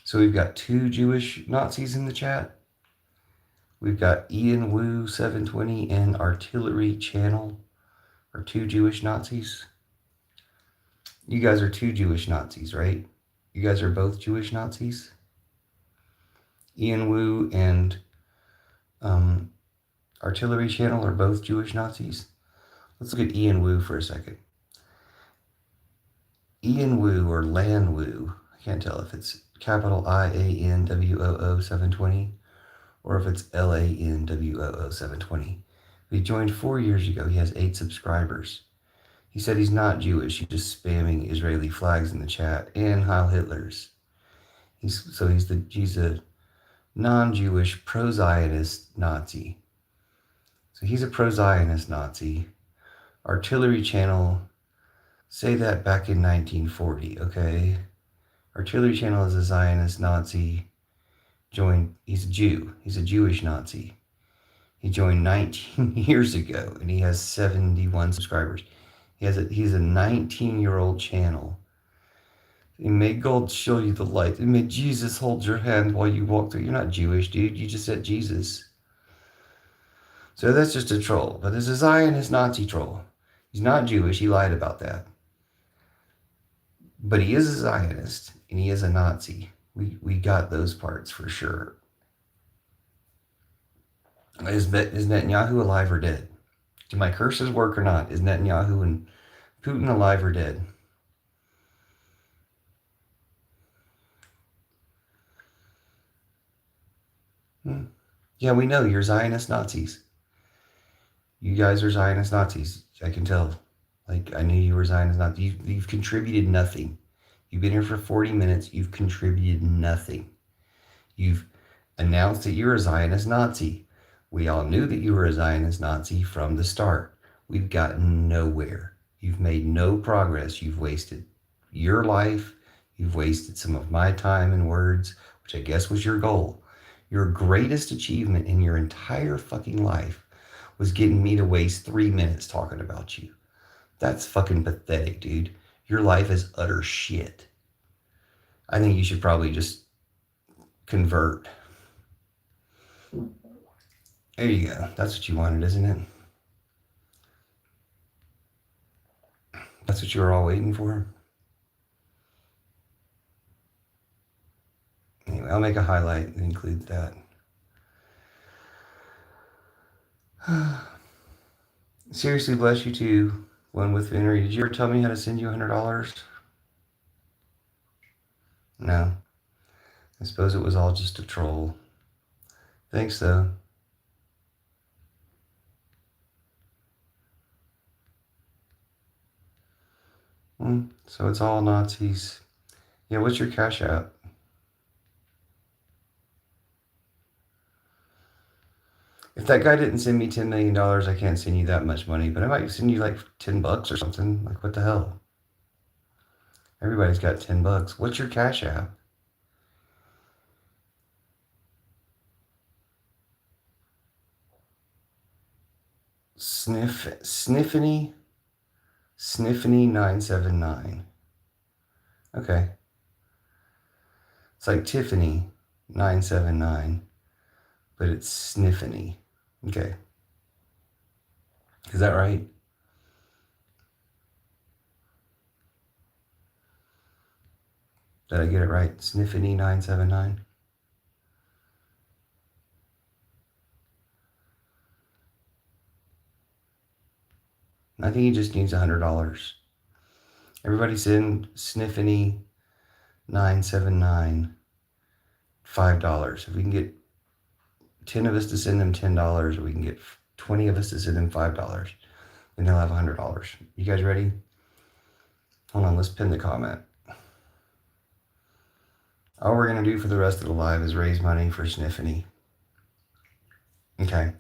So we've got 2 Jewish Nazis in the chat. We've got Ian Wu 720 and Artillery Channel are 2 Jewish Nazis. You guys are 2 Jewish Nazis, right? You guys are both Jewish Nazis? Ian Wu and Artillery Channel are both Jewish Nazis. Let's look at Ian Wu for a second. Ian Wu or Lan Wu, I can't tell if it's capital IANWOO 720 or if it's LANWOO 720. He joined 4 years ago. He has 8 subscribers. He said he's not Jewish. He's just spamming Israeli flags in the chat and Heil Hitler's. He's a non-Jewish pro-Zionist Nazi. So he's a pro-Zionist Nazi. Artillery Channel, say that back in 1940, okay? Artillery Channel is a Zionist Nazi. He's a Jew. He's a Jewish Nazi. He joined 19 years ago and he has 71 subscribers. He's a 19-year-old channel. And may God show you the light. And may Jesus hold your hand while you walk through. You're not Jewish, dude. You just said Jesus. So that's just a troll. But there's a Zionist Nazi troll. He's not Jewish. He lied about that. But he is a Zionist and he is a Nazi. We got those parts for sure. Is Netanyahu alive or dead? Do my curses work or not? Is Netanyahu and Putin alive or dead? Yeah, we know you're Zionist Nazis. You guys are Zionist Nazis. I can tell. Like, I knew you were Zionist Nazis. You've contributed nothing. You've been here for 40 minutes. You've contributed nothing. You've announced that you're a Zionist Nazi. We all knew that you were a Zionist Nazi from the start. We've gotten nowhere. You've made no progress. You've wasted your life. You've wasted some of my time and words, which I guess was your goal. Your greatest achievement in your entire fucking life was getting me to waste 3 minutes talking about you. That's fucking pathetic, dude. Your life is utter shit. I think you should probably just convert. There you go. That's what you wanted, isn't it? That's what you were all waiting for? Anyway, I'll make a highlight that includes that. Seriously, bless you too. One with Henry. Did you ever tell me how to send you $100? No. I suppose it was all just a troll. Thanks, though. So it's all Nazis. Yeah, what's your Cash App? If that guy didn't send me $10 million, I can't send you that much money, but I might send you like $10 or something. Like, what the hell? Everybody's got $10. What's your Cash App? Sniffany 979. Okay. It's like Tiffany 979, but it's Sniffany. Okay. Is that right? Did I get it right? Sniffany 979. I think he just needs $100. Everybody send Sniffany 979 $5. If we can get 10 of us to send them $10, or we can get 20 of us to send them $5, then he'll have $100. You guys ready? Hold on, let's pin the comment. All we're going to do for the rest of the live is raise money for Sniffany. Okay.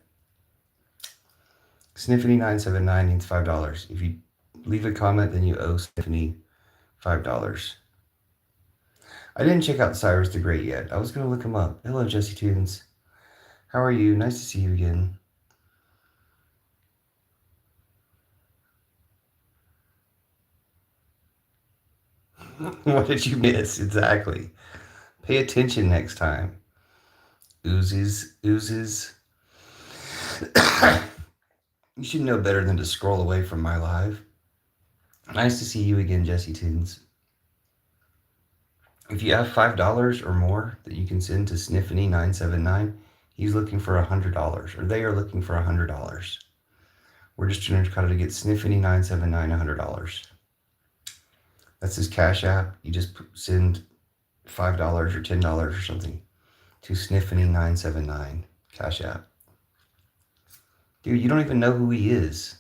Sniffany 979 needs $5. If you leave a comment, then you owe Sniffany $5. I didn't check out Cyrus the Great yet. I was going to look him up. Hello, Jesse Tunes. How are you? Nice to see you again. What did you miss? Exactly. Pay attention next time. Oozes. You should know better than to scroll away from my live. Nice to see you again, Jesse Tunes. If you have $5 or more that you can send to Sniffany 979, he's looking for $100, or they are looking for $100. We're just trying to get Sniffany 979 $100. That's his Cash App. You just send $5 or $10 or something to Sniffany 979 Cash App. Dude, you don't even know who he is.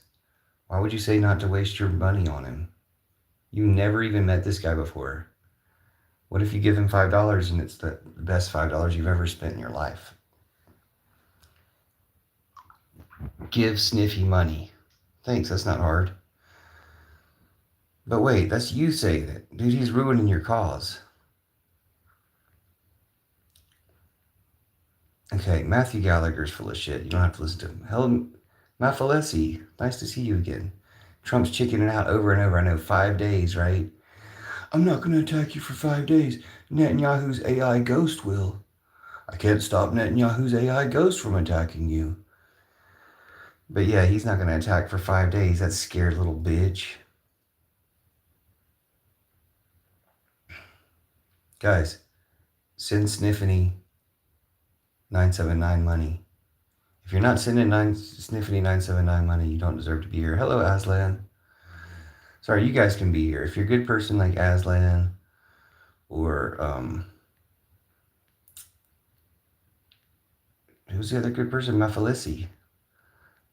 Why would you say not to waste your money on him? You never even met this guy before. What if you give him $5 and it's the best $5 you've ever spent in your life? Give Sniffy money. Thanks, that's not hard. But wait, that's you saying it. Dude, he's ruining your cause. Okay, Matthew Gallagher's full of shit. You don't have to listen to him. Helen Mafalesi, nice to see you again. Trump's chickening out over and over. I know, 5 days, right? I'm not going to attack you for 5 days. Netanyahu's AI ghost will. I can't stop Netanyahu's AI ghost from attacking you. But yeah, he's not going to attack for 5 days. That scared little bitch. Guys, send Sniffany 979 money. If you're not sending Sniffany 979 money, you don't deserve to be here. Hello, Aslan. Sorry, you guys can be here. If you're a good person like Aslan or who's the other good person? Mafalisi.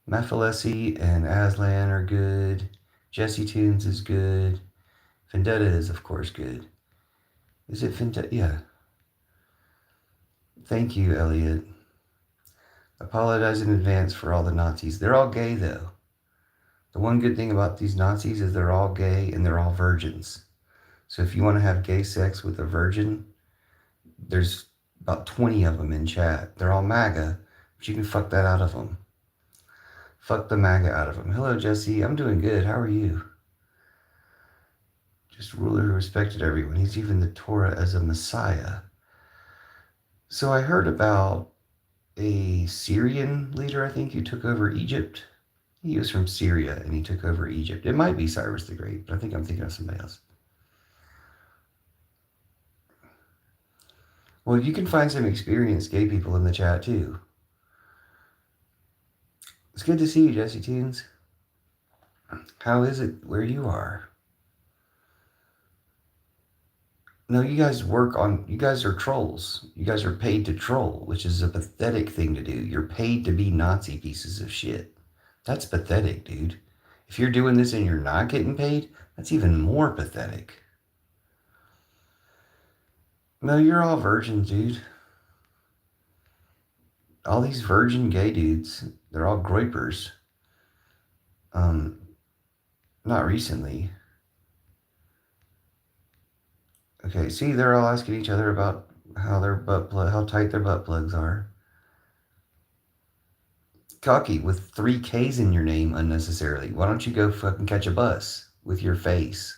Mafalesi and Aslan are good. Jesse Tunes is good. Vendetta is, of course, good. Is it Vendetta? Yeah. Thank you, Elliot. Apologize in advance for all the Nazis. They're all gay, though. The one good thing about these Nazis is they're all gay and they're all virgins. So if you want to have gay sex with a virgin, there's about 20 of them in chat. They're all MAGA, but you can fuck that out of them. Fuck the MAGA out of them. Hello, Jesse. I'm doing good. How are you? Just ruler who respected everyone. He's even the Torah as a Messiah. So I heard about a Syrian leader, I think, who took over Egypt. He was from Syria and he took over Egypt. It might be Cyrus the Great, but I think I'm thinking of somebody else. Well, you can find some experienced gay people in the chat too. It's good to see you, Jesse Tunes. How is it where you are? No, you guys are trolls. You guys are paid to troll, which is a pathetic thing to do. You're paid to be Nazi pieces of shit. That's pathetic, dude. If you're doing this and you're not getting paid, that's even more pathetic. No, you're all virgins, dude. All these virgin gay dudes, they're all groypers. Not recently. Okay, see, they're all asking each other about how tight their butt plugs are. Cocky with 3 Ks in your name unnecessarily. Why don't you go fucking catch a bus with your face?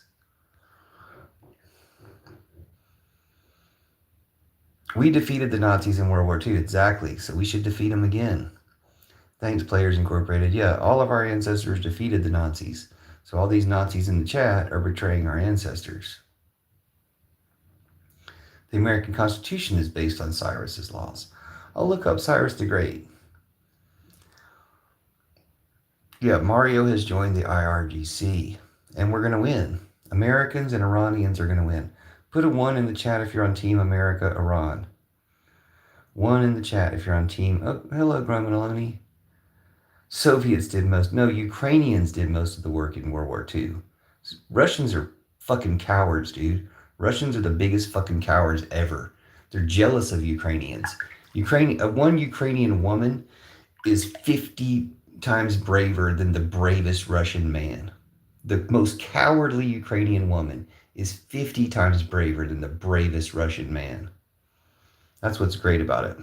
We defeated the Nazis in World War II, exactly. So we should defeat them again. Thanks, Players Incorporated. Yeah, all of our ancestors defeated the Nazis. So all these Nazis in the chat are betraying our ancestors. The American Constitution is based on Cyrus's laws. I'll look up Cyrus the Great. Yeah, Mario has joined the IRGC, and we're going to win. Americans and Iranians are going to win. Put a 1 in the chat if you're on Team America, Iran. 1 in the chat if you're on Team... Oh, hello, Gromaloni. Soviets did most... No, Ukrainians did most of the work in World War II. Russians are fucking cowards, dude. Russians are the biggest fucking cowards ever. They're jealous of Ukrainians. One Ukrainian woman is 50 times braver than the bravest Russian man. The most cowardly Ukrainian woman is 50 times braver than the bravest Russian man. That's what's great about it.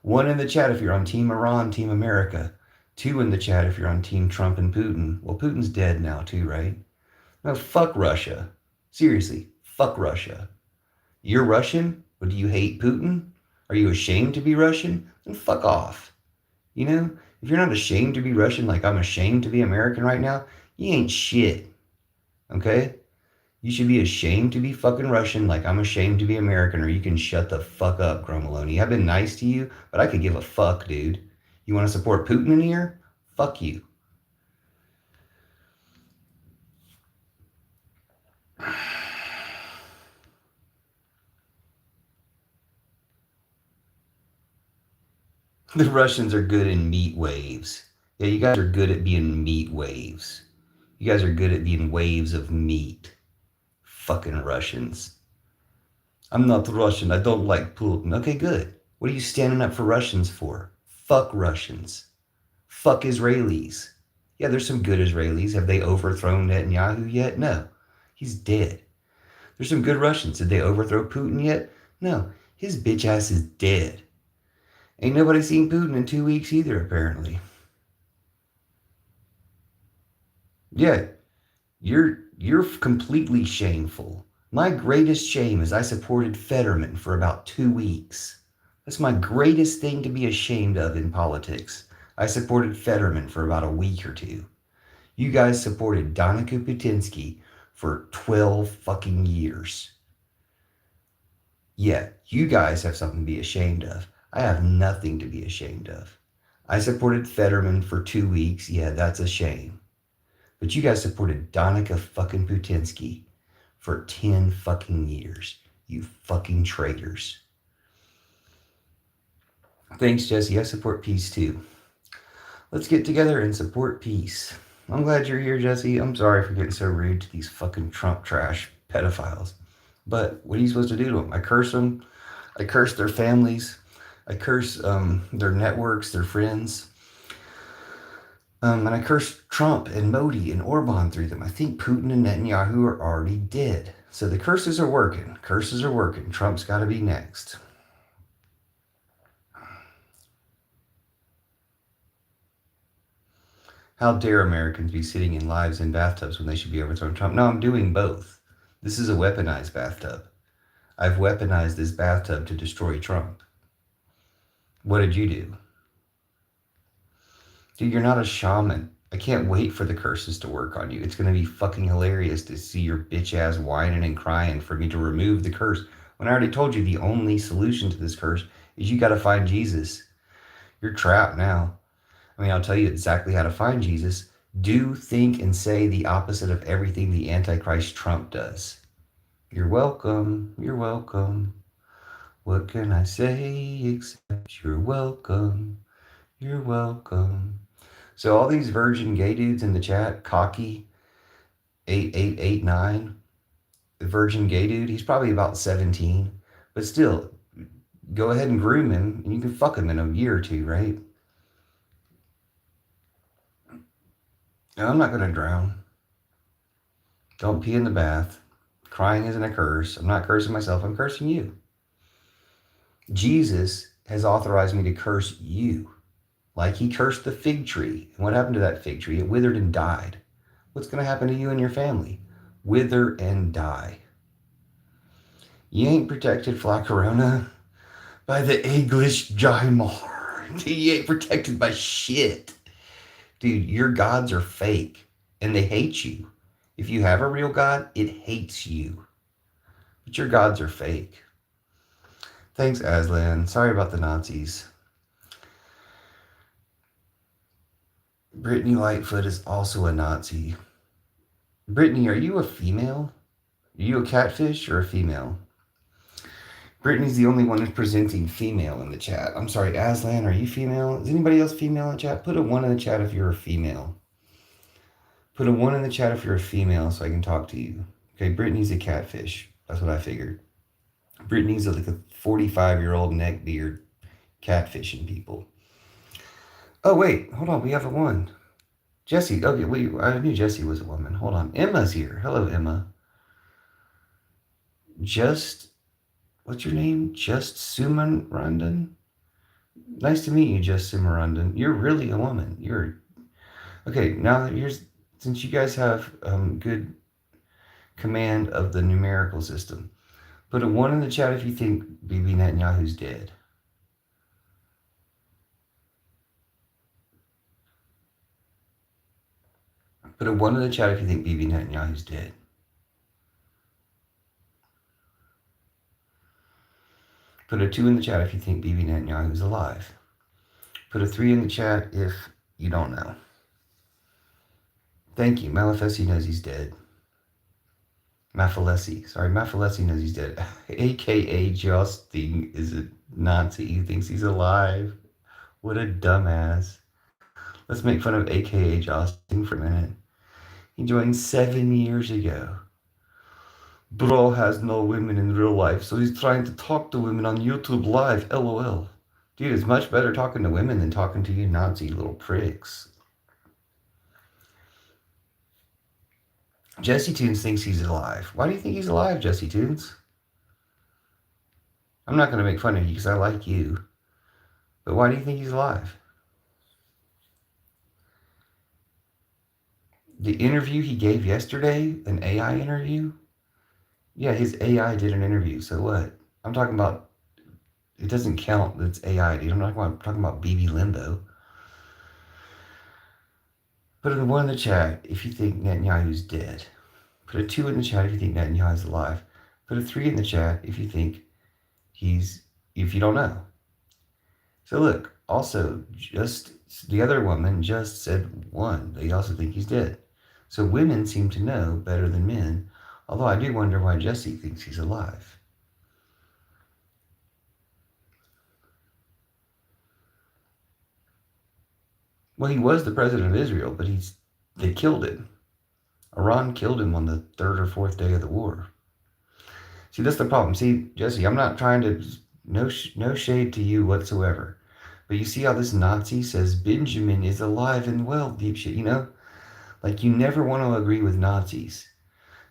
1 in the chat if you're on Team Iran, Team America. 2 in the chat if you're on Team Trump and Putin. Well, Putin's dead now too, right? No, fuck Russia. Seriously, fuck Russia. You're Russian, but do you hate Putin? Are you ashamed to be Russian? Then fuck off. You know, if you're not ashamed to be Russian like I'm ashamed to be American right now, you ain't shit. Okay? You should be ashamed to be fucking Russian like I'm ashamed to be American, or you can shut the fuck up, Gromaloni. I've been nice to you, but I could give a fuck, dude. You want to support Putin in here? Fuck you. The Russians are good in meat waves. Yeah, you guys are good at being meat waves. You guys are good at being waves of meat. Fucking Russians. I'm not Russian. I don't like Putin. Okay, good. What are you standing up for Russians for? Fuck Russians. Fuck Israelis. Yeah, there's some good Israelis. Have they overthrown Netanyahu yet? No. He's dead. There's some good Russians. Did they overthrow Putin yet? No. His bitch ass is dead. Ain't nobody seen Putin in 2 weeks either, apparently. Yeah, you're completely shameful. My greatest shame is I supported Fetterman for about 2 weeks. That's my greatest thing to be ashamed of in politics. I supported Fetterman for about a week or 2. You guys supported Danica Putinsky for 12 fucking years. Yeah, you guys have something to be ashamed of. I have nothing to be ashamed of. I supported Fetterman for 2 weeks. Yeah, that's a shame. But you guys supported Donica fucking Putinsky for 10 fucking years. You fucking traitors. Thanks, Jesse. I support peace too. Let's get together and support peace. I'm glad you're here, Jesse. I'm sorry for getting so rude to these fucking Trump trash pedophiles. But what are you supposed to do to them? I curse them. I curse their families. I curse their networks, their friends. And I curse Trump and Modi and Orban through them. I think Putin and Netanyahu are already dead. So the curses are working. Curses are working. Trump's got to be next. How dare Americans be sitting in lives in bathtubs when they should be overthrowing Trump? No, I'm doing both. This is a weaponized bathtub. I've weaponized this bathtub to destroy Trump. What did you do? Dude, you're not a shaman. I can't wait for the curses to work on you. It's going to be fucking hilarious to see your bitch ass whining and crying for me to remove the curse. When I already told you the only solution to this curse is you got to find Jesus. You're trapped now. I mean, I'll tell you exactly how to find Jesus. Do, think, and say the opposite of everything the Antichrist Trump does. You're welcome. You're welcome. What can I say except you're welcome? You're welcome. So all these virgin gay dudes in the chat, Cocky 8889, the virgin gay dude, he's probably about 17, but still, go ahead and groom him, and you can fuck him in a year or two, right? No, I'm not going to drown. Don't pee in the bath. Crying isn't a curse. I'm not cursing myself. I'm cursing you. Jesus has authorized me to curse you. Like he cursed the fig tree. And what happened to that fig tree? It withered and died. What's going to happen to you and your family? Wither and die. You ain't protected, Flacorona, by the English Jymar. You ain't protected by shit. Dude, your gods are fake. And they hate you. If you have a real God, it hates you. But your gods are fake. Thanks, Aslan. Sorry about the Nazis. Brittany Lightfoot is also a Nazi. Brittany, are you a female? Are you a catfish or a female? Brittany's the only one who's presenting female in the chat. I'm sorry, Aslan, are you female? Is anybody else female in the chat? Put a 1 in the chat if you're a female. Put a 1 in the chat if you're a female so I can talk to you. Okay, Brittany's a catfish. That's what I figured. Brittany's like a 45-year-old neckbeard catfishing people. Oh, wait. Hold on. We have a 1. Jesse. Okay, I knew Jesse was a woman. Hold on. Emma's here. Hello, Emma. What's your name? Just Sumarandan? Nice to meet you, Just Sumarandan. You're really a woman. Okay, now since you guys have good command of the numerical system, put a 1 in the chat if you think Bibi Netanyahu's dead. Put a 1 in the chat if you think Bibi Netanyahu's dead. Put a 2 in the chat if you think Bibi Netanyahu's alive. Put a 3 in the chat if you don't know. Thank you. Malafesi knows he's dead. Mafalesi knows he's dead. AKA Justin is a Nazi. He thinks he's alive. What a dumbass. Let's make fun of AKA Justin for a minute. He joined 7 years ago. Bro has no women in real life, so he's trying to talk to women on YouTube Live. LOL. Dude, it's much better talking to women than talking to you Nazi little pricks. Jesse Tunes thinks he's alive. Why do you think he's alive, Jesse Tunes? I'm not going to make fun of you because I like you. But why do you think he's alive? The interview he gave yesterday, an AI interview? Yeah, his AI did an interview. So what? I'm talking about, it doesn't count that it's AI, dude. I'm talking about BB Limbo. Put a 1 in the chat if you think Netanyahu's dead. Put a 2 in the chat if you think Netanyahu's alive. Put a 3 in the chat if you think He's, if you don't know. So look, also, just the other woman just said one. They also think he's dead. So women seem to know better than men, although I do wonder why Jesse thinks he's alive. Well, he was the president of Israel, but they killed him. Iran killed him on the third or fourth day of the war. See, that's the problem. See, Jesse, I'm not trying to, no shade to you whatsoever. But you see how this Nazi says Benjamin is alive and well, deep shit, you know? Like, you never want to agree with Nazis.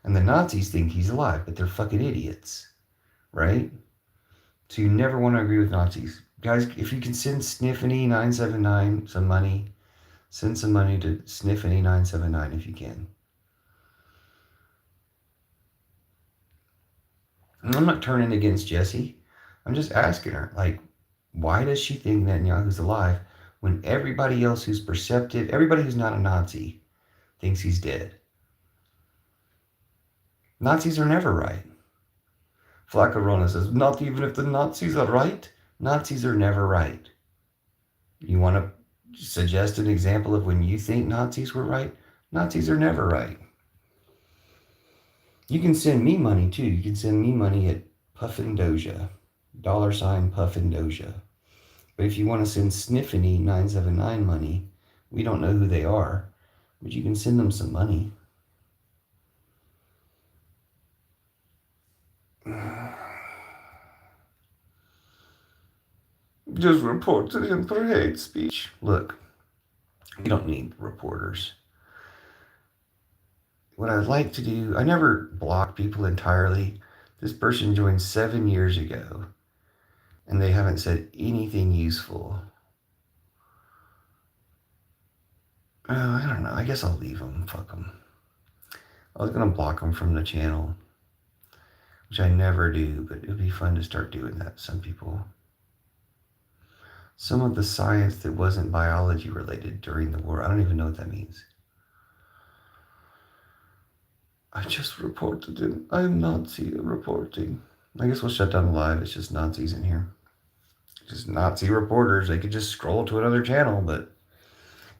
And the Nazis think he's alive, but they're fucking idiots, right? So you never want to agree with Nazis. Guys, if you can send Sniffany979 some money, send some money to Sniffany979 if you can. And I'm not turning against Jessie. I'm just asking her, like, why does she think Netanyahu's alive when everybody else who's perceptive, everybody who's not a Nazi, thinks he's dead? Nazis are never right. Flacarona says, not even if the Nazis are right, Nazis are never right. You want to suggest an example of when you think Nazis were right? Nazis are never right. You can send me money too. You can send me money at Puffin Doja, $Puffin Doja. But if you want to send Sniffany979 money, we don't know who they are, but you can send them some money. Just reported him for hate speech. Look, we don't need reporters. What I'd like to do, I never block people entirely. This person joined 7 years ago, and they haven't said anything useful. I don't know. I guess I'll leave them. Fuck them. I was going to block them from the channel, which I never do, but it would be fun to start doing that. Some people. Some of the science that wasn't biology related during the war. I don't even know what that means. I just reported him. I'm Nazi reporting. I guess we'll shut down the live. It's just Nazis in here. Just Nazi reporters. They could just scroll to another channel, but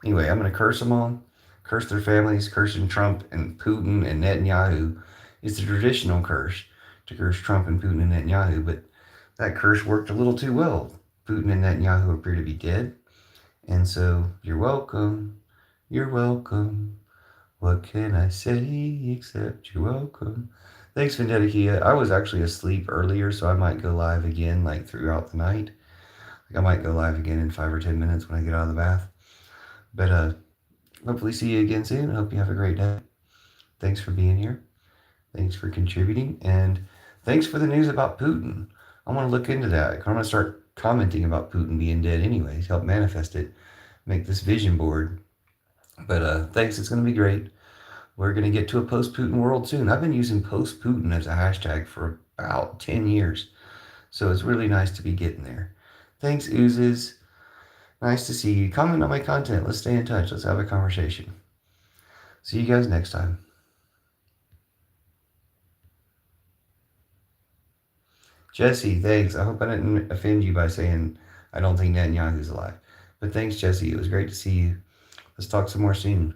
anyway, I'm going to curse them all. Curse their families. Cursing Trump and Putin and Netanyahu. It's the traditional curse to curse Trump and Putin and Netanyahu, but that curse worked a little too well. Putin and Netanyahu appear to be dead, and so you're welcome. You're welcome. What can I say except you're welcome? Thanks, Vendetta Kia. I was actually asleep earlier, so I might go live again, like throughout the night. Like I might go live again in 5 or 10 minutes when I get out of the bath. But hopefully see you again soon. I hope you have a great day. Thanks for being here. Thanks for contributing. And thanks for the news about Putin. I want to look into that. I'm going to start commenting about Putin being dead anyways. Help manifest it. Make this vision board. But thanks. It's going to be great. We're going to get to a post-Putin world soon. I've been using post-Putin as a hashtag for about 10 years. So it's really nice to be getting there. Thanks, Oozes. Nice to see you. Comment on my content. Let's stay in touch. Let's have a conversation. See you guys next time. Jesse, thanks. I hope I didn't offend you by saying I don't think Netanyahu's alive. But thanks, Jesse. It was great to see you. Let's talk some more soon.